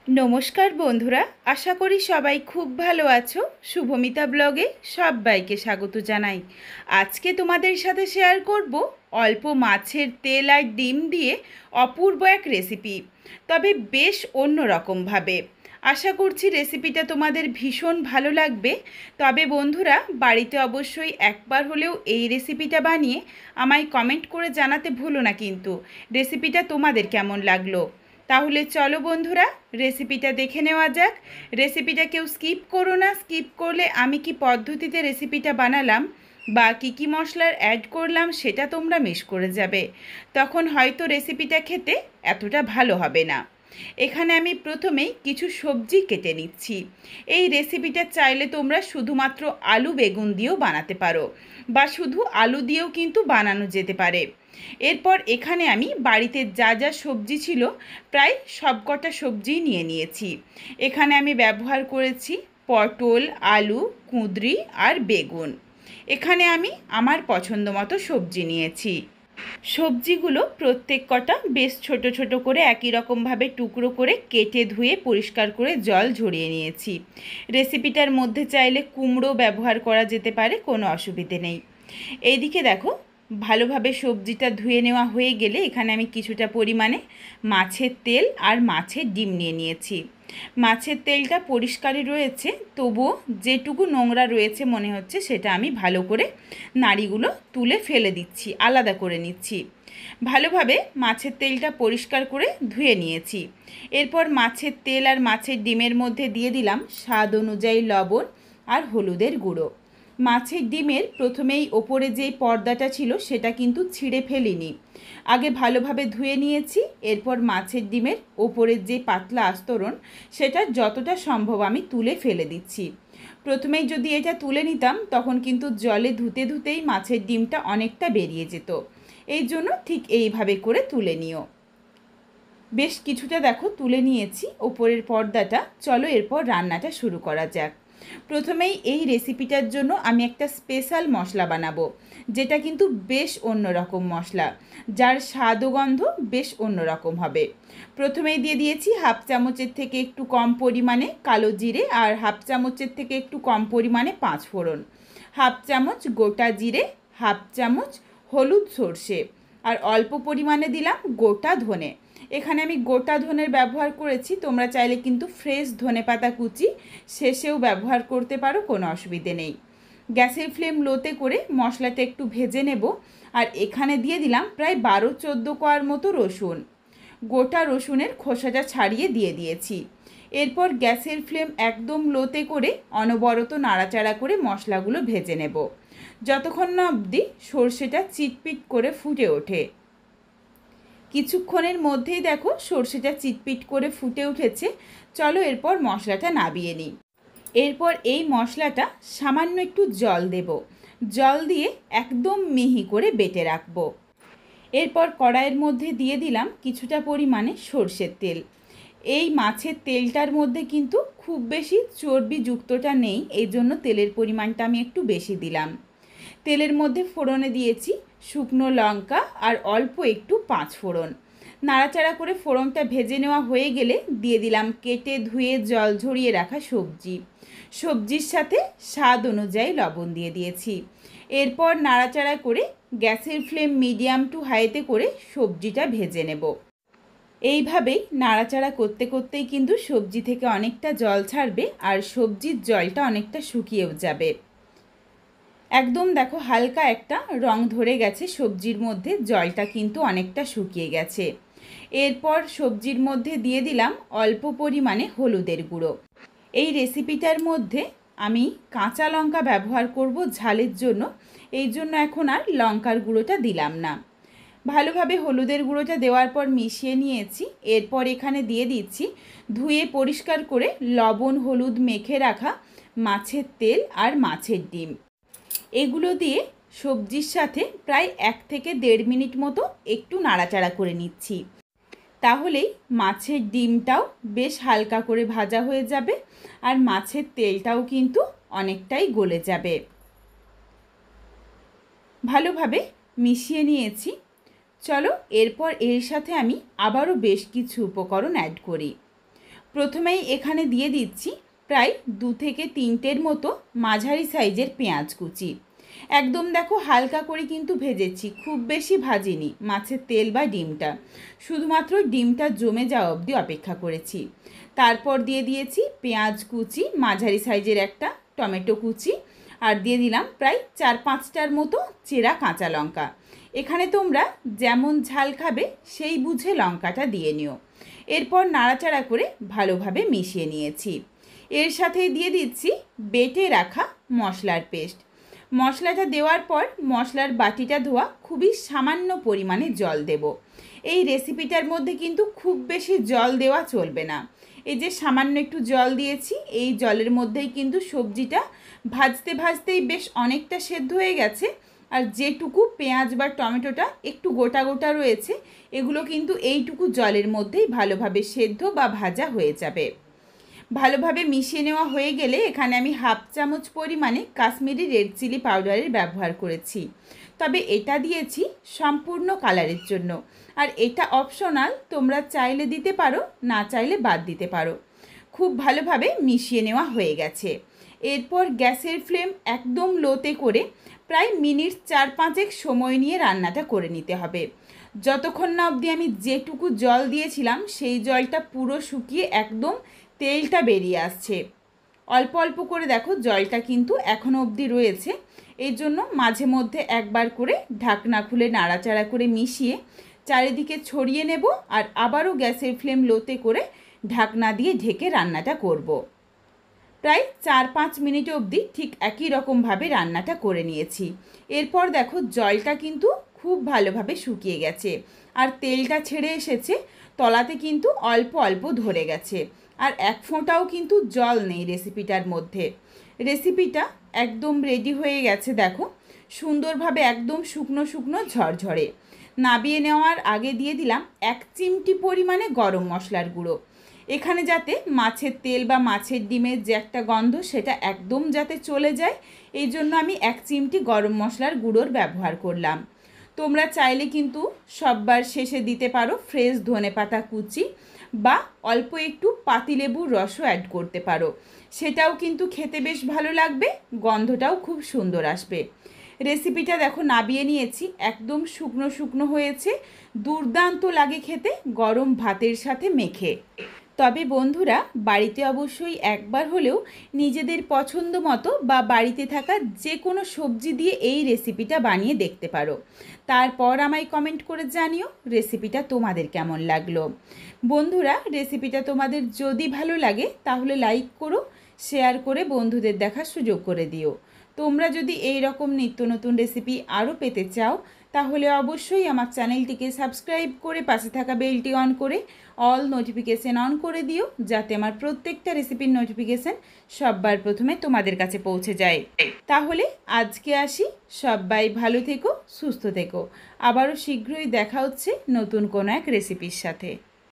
নমস্কার বন্ধুরা, আশা করি সবাই খুব ভালো আছো। শুভমিতা ব্লগে সবাইকে স্বাগত জানাই। আজকে তোমাদের সাথে শেয়ার করব অল্প মাছের তেল আর ডিম দিয়ে অপূর্ব এক রেসিপি, তবে বেশ অন্য রকমভাবে। আশা করছি রেসিপিটা তোমাদের ভীষণ ভালো লাগবে। তবে বন্ধুরা, বাড়িতে অবশ্যই একবার হলেও এই রেসিপিটা বানিয়ে আমায় কমেন্ট করে জানাতে ভুলো না কিন্তু রেসিপিটা তোমাদের কেমন লাগলো। তাহলে চলো বন্ধুরা, রেসিপিটা দেখে নেওয়া যাক। রেসিপিটা কেউ স্কিপ করো না, স্কিপ করলে আমি কি পদ্ধতিতে রেসিপিটা বানালাম বা কী মশলার অ্যাড করলাম সেটা তোমরা মিস করে যাবে। তখন হয়তো রেসিপিটা খেতে এতটা ভালো হবে না। এখানে আমি প্রথমেই কিছু সবজি কেটে নিচ্ছি। এই রেসিপিটা চাইলে তোমরা শুধুমাত্র আলু বেগুন দিয়েও বানাতে পারো বা শুধু আলু দিয়েও কিন্তু বানানো যেতে পারে। এরপর এখানে আমি বাড়িতে যা যা সবজি ছিল প্রায় সবকটা সবজিই নিয়ে নিয়েছি। এখানে আমি ব্যবহার করেছি পটল, আলু, কুঁদরি আর বেগুন। এখানে আমি আমার পছন্দ মতো সবজি নিয়েছি। সবজিগুলো প্রত্যেক কটা বেশ ছোট ছোট করে একই রকমভাবে টুকরো করে কেটে ধুয়ে পরিষ্কার করে জল ঝরিয়ে নিয়েছি। রেসিপিটার মধ্যে চাইলে কুমড়ো ব্যবহার করা যেতে পারে, কোনো অসুবিধে নেই। এইদিকে দেখো, ভালোভাবে সবজিটা ধুয়ে নেওয়া হয়ে গেলে এখানে আমি কিছুটা পরিমাণে মাছের তেল আর মাছের ডিম নিয়ে নিয়েছি। মাছের তেলটা পরিষ্কারই রয়েছে, তবুও যেটুকু নোংরা রয়েছে মনে হচ্ছে সেটা আমি ভালো করে নাড়িগুলো তুলে ফেলে দিচ্ছি, আলাদা করে নিচ্ছি। ভালোভাবে মাছের তেলটা পরিষ্কার করে ধুয়ে নিয়েছি। এরপর মাছের তেল আর মাছের ডিমের মধ্যে দিয়ে দিলাম স্বাদ অনুযায়ী লবণ আর হলুদের গুঁড়ো। মাছের ডিমের প্রথমেই ওপরে যেই পর্দাটা ছিল সেটা কিন্তু ছিঁড়ে ফেলিনি, আগে ভালোভাবে ধুয়ে নিয়েছি। এরপর মাছের ডিমের ওপরের যে পাতলা আস্তরণ সেটা যতটা সম্ভব আমি তুলে ফেলে দিচ্ছি। প্রথমেই যদি এটা তুলে নিতাম তখন কিন্তু জলে ধুতে ধুতেই মাছের ডিমটা অনেকটা বেরিয়ে যেত। এই জন্য ঠিক এইভাবে করে তুলে নিও। বেশ কিছুটা দেখো তুলে নিয়েছি ওপরের পর্দাটা। চলো এরপর রান্নাটা শুরু করা যাক। প্রথমেই এই রেসিপিটার জন্য আমি একটা স্পেশাল মশলা বানাবো, যেটা কিন্তু বেশ অন্যরকম মশলা, যার স্বাদ ও গন্ধ বেশ অন্যরকম হবে। প্রথমেই দিয়ে দিয়েছি হাফ চামচের থেকে একটু কম পরিমাণে কালো জিরে আর হাফ চামচের থেকে একটু কম পরিমাণে পাঁচ ফোড়ন, হাফ চামচ গোটা জিরে, হাফ চামচ হলুদ সর্ষে আর অল্প পরিমাণে দিলাম গোটা ধনে। এখানে আমি গোটা ধনের ব্যবহার করেছি, তোমরা চাইলে কিন্তু ফ্রেশ ধনেপাতা কুচি শেষেও ব্যবহার করতে পারো, কোনো অসুবিধে নেই। গ্যাসের ফ্লেম লোতে করে মশলাটা একটু ভেজে নেব। আর এখানে দিয়ে দিলাম প্রায় 12-14 কোয়ার মতো রসুন। গোটা রসুনের খোসাটা ছাড়িয়ে দিয়ে দিয়েছি। এরপর গ্যাসের ফ্লেম একদম লোতে করে অনবরত নাড়াচাড়া করে মশলাগুলো ভেজে নেব, যতক্ষণ না অবধি সর্ষেটা চিটপিট করে ফুটে ওঠে। কিছুক্ষণের মধ্যেই দেখো সর্ষেটা চিটপিট করে ফুটে উঠেছে। চলো এরপর মশলাটা নামিয়ে নিই। এরপর এই মশলাটা সামান্য একটু জল দেব, জল দিয়ে একদম মিহি করে বেটে রাখবো। এরপর কড়াইয়ের মধ্যে দিয়ে দিলাম কিছুটা পরিমাণে সর্ষের তেল। এই মাছের তেলটার মধ্যে কিন্তু খুব বেশি চর্বিযুক্তটা নেই, এই জন্য তেলের পরিমাণটা আমি একটু বেশি দিলাম। তেলের মধ্যে ফোড়নে দিয়েছি শুকনো লঙ্কা আর অল্প একটু পাঁচ ফোড়ন। নাড়াচাড়া করে ফোড়নটা ভেজে নেওয়া হয়ে গেলে দিয়ে দিলাম কেটে ধুয়ে জল ঝরিয়ে রাখা সবজি। সবজির সাথে স্বাদ অনুযায়ী লবণ দিয়ে দিয়েছি। এরপর নাড়াচাড়া করে গ্যাসের ফ্লেম মিডিয়াম টু হাইতে করে সবজিটা ভেজে নেব। এইভাবেই নাড়াচাড়া করতে করতেই কিন্তু সবজি থেকে অনেকটা জল ছাড়বে আর সবজির জলটা অনেকটা শুকিয়েও যাবে। একদম দেখো হালকা একটা রং ধরে গেছে সবজির মধ্যে, জলটা কিন্তু অনেকটা শুকিয়ে গেছে। এরপর সবজির মধ্যে দিয়ে দিলাম অল্প পরিমাণে হলুদের গুঁড়ো। এই রেসিপিটার মধ্যে আমি কাঁচা লঙ্কা ব্যবহার করব ঝালের জন্য, এই জন্য এখন আর লঙ্কার গুঁড়োটা দিলাম না। ভালোভাবে হলুদের গুঁড়োটা দেওয়ার পর মিশিয়ে নিয়েছি। এরপর এখানে দিয়ে দিচ্ছি ধুয়ে পরিষ্কার করে লবণ হলুদ মেখে রাখা মাছের তেল আর মাছের ডিম। এগুলো দিয়ে সবজির সাথে প্রায় 1 থেকে 1.5 মিনিট মতো একটু নাড়াচাড়া করে নিচ্ছি। তাহলেই মাছের ডিমটাও বেশ হালকা করে ভাজা হয়ে যাবে আর মাছের তেলটাও কিন্তু অনেকটাই গলে যাবে। ভালোভাবে মিশিয়ে নিয়েছি। চলো এরপর এর সাথে আমি আবারও বেশ কিছু উপকরণ অ্যাড করি। প্রথমেই এখানে দিয়ে দিচ্ছি প্রায় 2 থেকে 3টের মতো মাঝারি সাইজের পেঁয়াজ কুচি। একদম দেখো হালকা করে কিন্তু ভেজেছি, খুব বেশি ভাজিনি মাছের তেল বা ডিমটা, শুধুমাত্র ডিমটা জমে যাওয়া অবধি অপেক্ষা করেছি। তারপর দিয়ে দিয়েছি পেঁয়াজ কুচি, মাঝারি সাইজের একটা টমেটো কুচি, আর দিয়ে দিলাম প্রায় 4-5টার মতো চেরা কাঁচা লঙ্কা। এখানে তোমরা যেমন ঝাল খাবে সেই বুঝে লঙ্কাটা দিয়ে নিও। এরপর নাড়াচাড়া করে ভালোভাবে মিশিয়ে নিয়েছি। এর সাথেই দিয়ে দিচ্ছি বেটে রাখা মশলার পেস্ট। মশলাটা দেওয়ার পর মশলার বাটিটা ধোয়া খুবই সামান্য পরিমাণে জল দেব। এই রেসিপিটার মধ্যে কিন্তু খুব বেশি জল দেওয়া চলবে না। এই যে সামান্য একটু জল দিয়েছি, এই জলের মধ্যেই কিন্তু সবজিটা ভাজতে ভাজতেই বেশ অনেকটা সেদ্ধ হয়ে গেছে। আর যেটুকু পেঁয়াজ বা টমেটোটা একটু গোটা গোটা রয়েছে, এগুলো কিন্তু এইটুকু জলের মধ্যেই ভালোভাবে সেদ্ধ বা ভাজা হয়ে যাবে। ভালোভাবে মিশিয়ে নেওয়া হয়ে গেলে এখানে আমি 1/2 চামচ পরিমাণে কাশ্মীরি রেড চিলি পাউডারের ব্যবহার করেছি। তবে এটা দিয়েছি সম্পূর্ণ কালারের জন্য, আর এটা অপশনাল, তোমরা চাইলে দিতে পারো, না চাইলে বাদ দিতে পারো। খুব ভালোভাবে মিশিয়ে নেওয়া হয়ে গেছে। এরপর গ্যাসের ফ্লেম একদম লোতে করে প্রায় মিনিট 4-5 সময় নিয়ে রান্নাটা করে নিতে হবে। যতক্ষণ না অবধি আমি যেটুকু জল দিয়েছিলাম সেই জলটা পুরো শুকিয়ে একদম তেলটা বেরিয়ে আসছে। অল্প অল্প করে দেখো জলটা কিন্তু এখনও অবধি রয়েছে। এই জন্য মাঝে মধ্যে একবার করে ঢাকনা খুলে নাড়াচাড়া করে মিশিয়ে চারিদিকে ছড়িয়ে নেব, আর আবারও গ্যাসের ফ্লেম লোতে করে ঢাকনা দিয়ে ঢেকে রান্নাটা করব। প্রায় 4-5 মিনিট অবধি ঠিক একই রকমভাবে রান্নাটা করে নিয়েছি। এরপর দেখো জলটা কিন্তু খুব ভালোভাবে শুকিয়ে গেছে, আর তেলটা ছেড়ে এসেছে, তলাতে কিন্তু অল্প অল্প ধরে গেছে, আর এক ফোঁটাও কিন্তু জল নেই রেসিপিটার মধ্যে। রেসিপিটা একদম রেডি হয়ে গেছে দেখো, সুন্দরভাবে একদম শুকনো শুকনো ঝরঝরে। নাবিয়ে নেওয়ার আগে দিয়ে দিলাম 1 চিমটি পরিমাণে গরম মশলার গুঁড়ো। এখানে যাতে মাছের তেল বা মাছের ডিমের যে একটা গন্ধ সেটা একদম যাতে চলে যায়, এই জন্য আমি 1 চিমটি গরম মশলার গুঁড়োর ব্যবহার করলাম। তোমরা চাইলে কিন্তু সববার শেষে দিতে পারো ফ্রেশ ধনেপাতা কুচি, বা অল্প একটু পাতিলেবুর রসও অ্যাড করতে পারো, সেটাও কিন্তু খেতে বেশ ভালো লাগবে, গন্ধটাও খুব সুন্দর আসবে। রেসিপিটা দেখো নাবিয়ে নিয়েছি, একদম শুকনো শুকনো হয়েছে, দুর্দান্ত লাগে খেতে গরম ভাতের সাথে মেখে। তবে বন্ধুরা, বাড়িতে অবশ্যই একবার হলেও নিজেদের পছন্দ মতো বা বাড়িতে থাকা যে কোনো সবজি দিয়ে এই রেসিপিটা বানিয়ে দেখতে পারো। তারপর আমায় কমেন্ট করে জানিও রেসিপিটা তোমাদের কেমন লাগলো। বন্ধুরা, রেসিপিটা তোমাদের যদি ভালো লাগে তাহলে লাইক করো, শেয়ার করে বন্ধুদের দেখার সুযোগ করে দিও। তোমরা যদি এই রকম নিত্য নতুন রেসিপি আরও পেতে চাও তাহলে অবশ্যই আমার চ্যানেলটিকে সাবস্ক্রাইব করে পাশে থাকা বেলটি অন করে অল নোটিফিকেশান অন করে দিও, যাতে আমার প্রত্যেকটা রেসিপির নোটিফিকেশান সববার প্রথমে তোমাদের কাছে পৌঁছে যায়। তাহলে আজকে আসি, সবাই ভালো থেকো, সুস্থ থেকো। আবারও শীঘ্রই দেখা হচ্ছে নতুন কোনো এক রেসিপির সাথে।